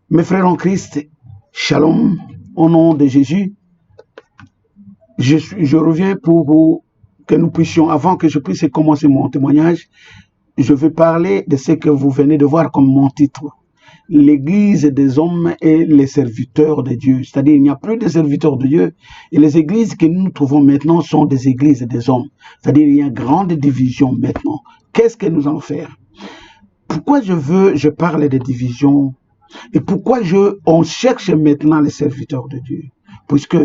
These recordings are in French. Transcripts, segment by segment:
Mes frères en Christ, shalom, au nom de Jésus. Je reviens pour que nous puissions, avant que je puisse commencer mon témoignage, je veux parler de ce que vous venez de voir comme mon titre. L'église des hommes et les serviteurs de Dieu. C'est-à-dire, il n'y a plus de serviteurs de Dieu. Et les églises que nous trouvons maintenant sont des églises des hommes. C'est-à-dire, il y a une grande division maintenant. Qu'est-ce que nous allons faire? Pourquoi je parle de division? Et pourquoi on cherche maintenant les serviteurs de Dieu? Puisque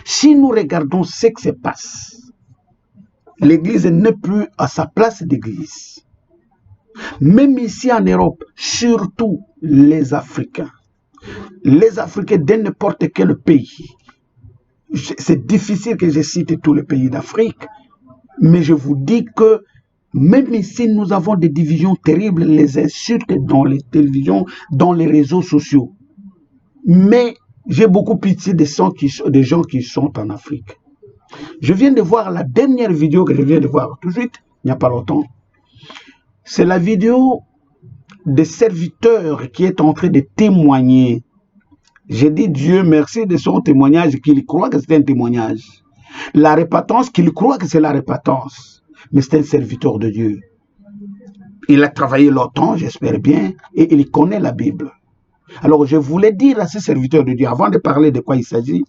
si nous regardons ce qui se passe, l'église n'est plus à sa place d'église. Même ici en Europe, surtout les Africains de n'importe quel pays. C'est difficile que je cite tous les pays d'Afrique, mais je vous dis que même ici, nous avons des divisions terribles, les insultes dans les télévisions, dans les réseaux sociaux. Mais j'ai beaucoup pitié des gens qui sont en Afrique. Je viens de voir la dernière vidéo que je viens de voir tout de suite, il n'y a pas longtemps. C'est la vidéo des serviteurs qui est en train de témoigner. J'ai dit Dieu merci de son témoignage, qu'il croit que c'est un témoignage. La répétence, qu'il croit que c'est la répétence. Mais c'est un serviteur de Dieu. Il a travaillé longtemps, j'espère bien, et il connaît la Bible. Alors je voulais dire à ce serviteur de Dieu, avant de parler de quoi il s'agit,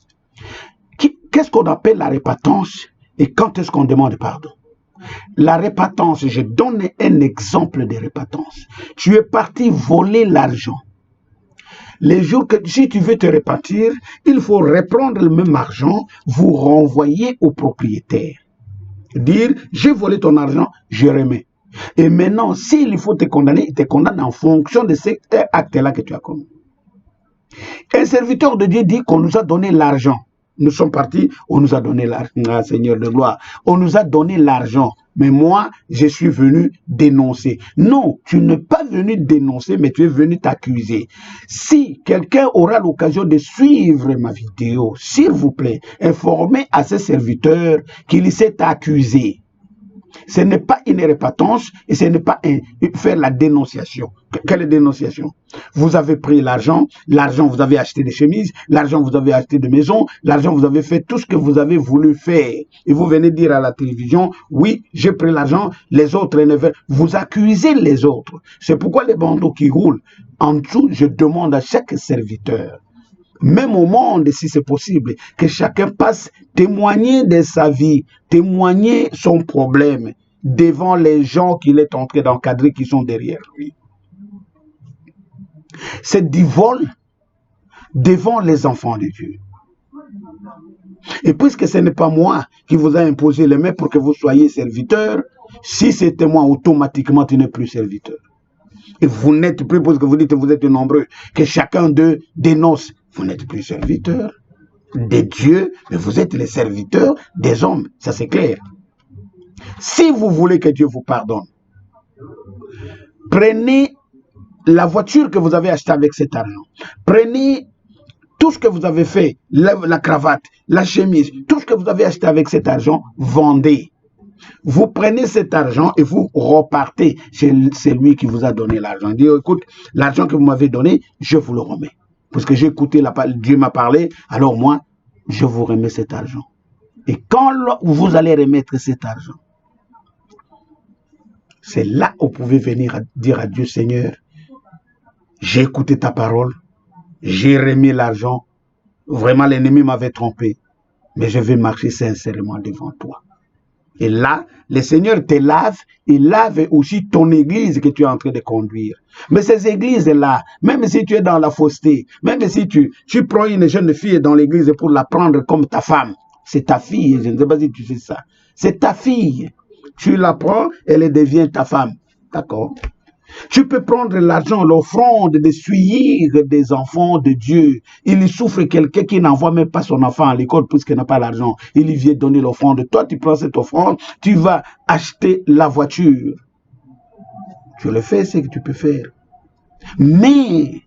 qu'est-ce qu'on appelle la répétence et quand est-ce qu'on demande pardon? La répétence, je donne un exemple de répétence. Tu es parti voler l'argent. Les jours que, si tu veux te répartir, il faut reprendre le même argent, vous renvoyer au propriétaire. Dire, j'ai volé ton argent, je remets. Et maintenant, s'il faut te condamner, il te condamne en fonction de cet acte-là que tu as commis. Un serviteur de Dieu dit qu'on nous a donné l'argent. Nous sommes partis, on nous a donné l'argent, Seigneur de gloire. On nous a donné l'argent. Mais moi, je suis venu dénoncer. Non, tu n'es pas venu dénoncer, mais tu es venu t'accuser. Si quelqu'un aura l'occasion de suivre ma vidéo, s'il vous plaît, informez à ce serviteur qu'il s'est accusé. Ce n'est pas une répétence et ce n'est pas faire la dénonciation. Quelle dénonciation? Vous avez pris l'argent, vous avez acheté des chemises, l'argent vous avez acheté des maisons, l'argent vous avez fait tout ce que vous avez voulu faire. Et vous venez dire à la télévision, oui, j'ai pris l'argent, les autres ne veulent. Vous accusez les autres. C'est pourquoi les bandeaux qui roulent. En dessous, je demande à chaque serviteur, même au monde, si c'est possible, que chacun passe témoigner de sa vie, témoigner son problème devant les gens qu'il est en train d'encadrer qui sont derrière lui. C'est du vol devant les enfants de Dieu. Et puisque ce n'est pas moi qui vous a imposé les mains pour que vous soyez serviteur, si c'était moi, automatiquement tu n'es plus serviteur. Et vous n'êtes plus, parce que vous dites que vous êtes nombreux, que chacun d'eux dénonce. Vous n'êtes plus serviteur de Dieu, mais vous êtes les serviteurs des hommes. Ça, c'est clair. Si vous voulez que Dieu vous pardonne, prenez la voiture que vous avez achetée avec cet argent. Prenez tout ce que vous avez fait, la cravate, la chemise, tout ce que vous avez acheté avec cet argent, vendez. Vous prenez cet argent et vous repartez chez celui qui vous a donné l'argent. Dites, écoute, l'argent que vous m'avez donné, je vous le remets. Parce que j'ai écouté, Dieu m'a parlé, alors moi, je vous remets cet argent. Et quand vous allez remettre cet argent, c'est là où vous pouvez venir dire à Dieu, Seigneur, j'ai écouté ta parole, j'ai remis l'argent, vraiment l'ennemi m'avait trompé, mais je vais marcher sincèrement devant toi. Et là, le Seigneur te lave, il lave aussi ton église que tu es en train de conduire. Mais ces églises-là, même si tu es dans la fausseté, même si tu prends une jeune fille dans l'église pour la prendre comme ta femme, c'est ta fille, je ne sais pas si tu sais ça. C'est ta fille. Tu la prends, elle devient ta femme. D'accord? Tu peux prendre l'argent, l'offrande de suivre des enfants de Dieu. Il souffre quelqu'un qui n'envoie même pas son enfant à l'école puisqu'il n'a pas l'argent. Il lui vient donner l'offrande. Toi, tu prends cette offrande, tu vas acheter la voiture. Tu le fais, c'est ce que tu peux faire. Mais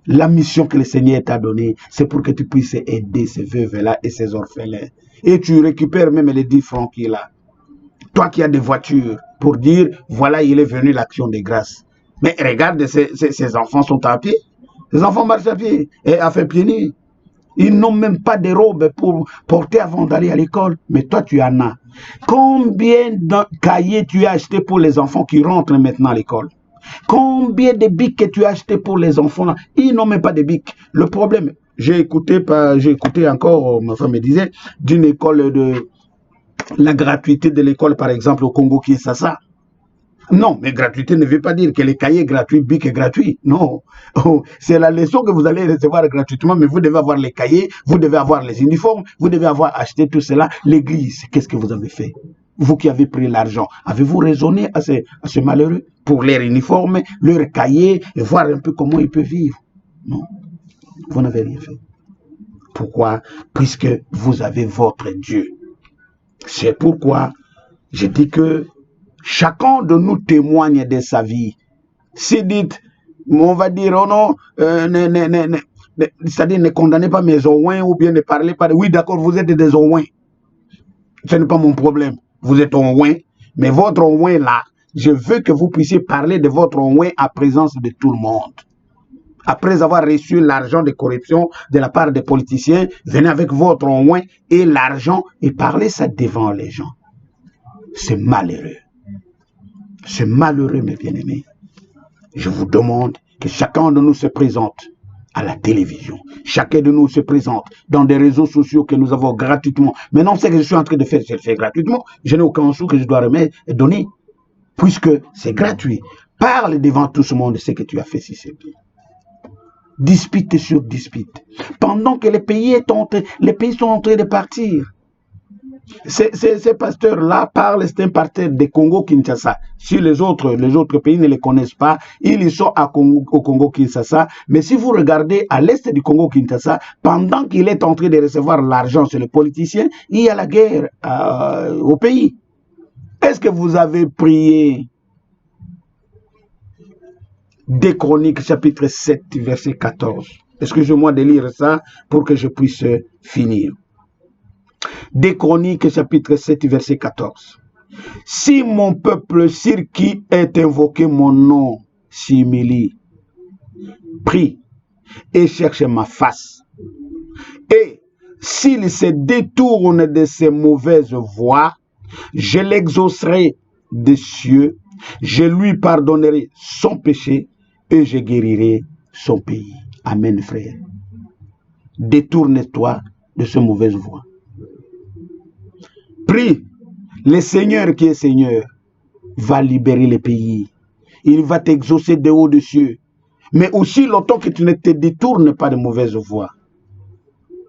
la mission que le Seigneur t'a donnée, c'est pour que tu puisses aider ces veuves-là et ces orphelins. Et tu récupères même les 10 francs qu'il a. Toi qui as des voitures, pour dire, voilà, il est venu l'action des grâces. Mais regarde, ces enfants sont à pied. Les enfants marchent à pied et à faire pieds nus. Ils n'ont même pas de robes pour porter avant d'aller à l'école. Mais toi, tu en as. Combien de cahiers tu as acheté pour les enfants qui rentrent maintenant à l'école? Combien de bics que tu as acheté pour les enfants? Ils n'ont même pas de bics. Le problème, j'ai écouté encore, ma femme me disait, d'une école de la gratuité de l'école, par exemple, au Congo-Kinshasa. Non, mais gratuité ne veut pas dire que les cahiers gratuits, bic est gratuit. Non, c'est la leçon que vous allez recevoir gratuitement, mais vous devez avoir les cahiers, vous devez avoir les uniformes, vous devez avoir acheté tout cela. L'église, qu'est-ce que vous avez fait? Vous qui avez pris l'argent, avez-vous raisonné à ce malheureux pour leur uniforme, leur cahier, et voir un peu comment ils peuvent vivre? Non, vous n'avez rien fait. Pourquoi? Puisque vous avez votre Dieu. C'est pourquoi je dis que chacun de nous témoigne de sa vie. Si dites, on va dire, oh non, c'est-à-dire ne condamnez pas mes ouins ou bien ne parlez pas. Oui, d'accord, vous êtes des ouins. Ce n'est pas mon problème. Vous êtes ouin, mais votre ouin là, je veux que vous puissiez parler de votre ouin à présence de tout le monde. Après avoir reçu l'argent de corruption de la part des politiciens, venez avec votre ouin et l'argent et parlez ça devant les gens. C'est malheureux. C'est malheureux, mes bien-aimés. Je vous demande que chacun de nous se présente à la télévision. Chacun de nous se présente dans des réseaux sociaux que nous avons gratuitement. Maintenant, ce que je suis en train de faire, je le fais gratuitement. Je n'ai aucun sou que je dois remettre et donner, puisque c'est gratuit. Parle devant tout ce monde de ce que tu as fait si c'est bien. Dispute sur dispute. Pendant que les pays sont en train de partir. Ces pasteurs-là parlent, c'est un pasteur de Congo-Kinshasa. Si les autres pays ne les connaissent pas, ils sont au Congo-Kinshasa. Mais si vous regardez à l'est du Congo-Kinshasa, pendant qu'il est en train de recevoir l'argent sur les politiciens, il y a la guerre au pays. Est-ce que vous avez prié 2 Chroniques, chapitre 7, verset 14? Excusez-moi de lire ça pour que je puisse finir. 2 Chroniques, chapitre 7, verset 14. Si mon peuple sur qui est invoqué mon nom s'humilie, prie et cherche ma face, et s'il se détourne de ses mauvaises voies, je l'exaucerai des cieux, je lui pardonnerai son péché et je guérirai son pays. Amen, frère. Détourne-toi de ces mauvaises voies. Prie, le Seigneur qui est Seigneur va libérer le pays. Il va t'exaucer de haut des cieux. Mais aussi longtemps que tu ne te détournes pas de mauvaises voies,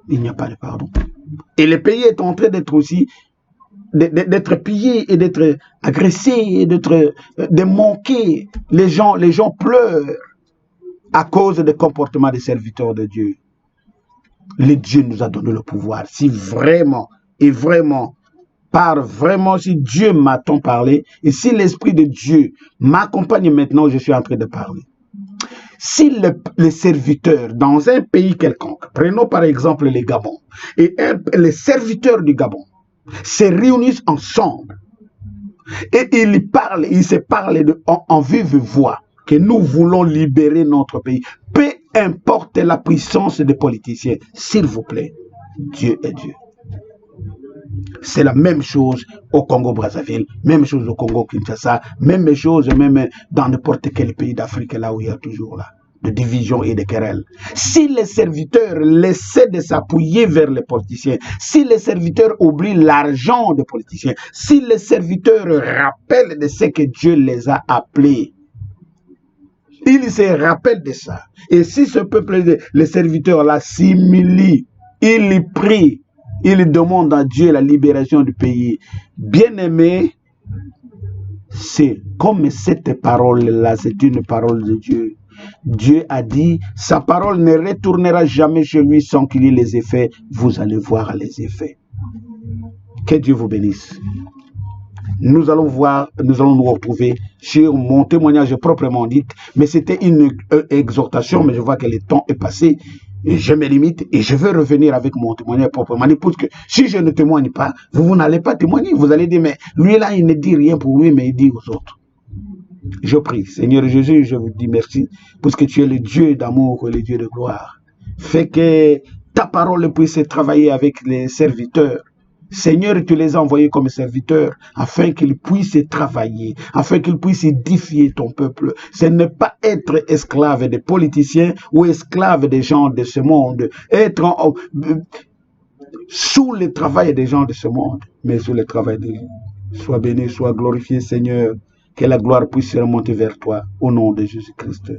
il n'y a pas de pardon. Et le pays est en train d'être aussi, d'être pillé et d'être agressé et de manquer. Les gens pleurent à cause des comportements des serviteurs de Dieu. Le Dieu nous a donné le pouvoir. Si vraiment et vraiment, si Dieu m'a tant parlé, et si l'Esprit de Dieu m'accompagne maintenant où je suis en train de parler, si les serviteurs dans un pays quelconque, prenons par exemple les Gabon, et les serviteurs du Gabon se réunissent ensemble, et ils se parlent en vive voix, que nous voulons libérer notre pays, peu importe la puissance des politiciens, s'il vous plaît, Dieu est Dieu. C'est la même chose au Congo-Brazzaville, même chose au Congo-Kinshasa, même chose même dans n'importe quel pays d'Afrique, là où il y a toujours là, de division et de querelles. Si les serviteurs laissaient de s'appuyer vers les politiciens, si les serviteurs oublient l'argent des politiciens, si les serviteurs rappellent de ce que Dieu les a appelés, ils se rappellent de ça. Et si ce peuple, les serviteurs là, s'humilient, ils prient, il demande à Dieu la libération du pays. Bien-aimé, c'est comme cette parole-là, c'est une parole de Dieu. Dieu a dit, sa parole ne retournera jamais chez lui sans qu'il y ait les effets. Vous allez voir les effets. Que Dieu vous bénisse. Nous allons nous retrouver sur mon témoignage proprement dit, mais c'était une exhortation, mais je vois que le temps est passé. Et je me limite et je veux revenir avec mon témoignage proprement dit, parce que si je ne témoigne pas, vous n'allez pas témoigner. Vous allez dire, mais lui là, il ne dit rien pour lui, mais il dit aux autres. Je prie, Seigneur Jésus, je vous dis merci, parce que tu es le Dieu d'amour et le Dieu de gloire. Fais que ta parole puisse travailler avec les serviteurs. Seigneur, tu les as envoyés comme serviteurs afin qu'ils puissent travailler, afin qu'ils puissent édifier ton peuple. C'est ne pas être esclave des politiciens ou esclave des gens de ce monde, être sous le travail des gens de ce monde, mais sous le travail de Dieu. Sois béni, sois glorifié, Seigneur, que la gloire puisse remonter vers toi, au nom de Jésus-Christ.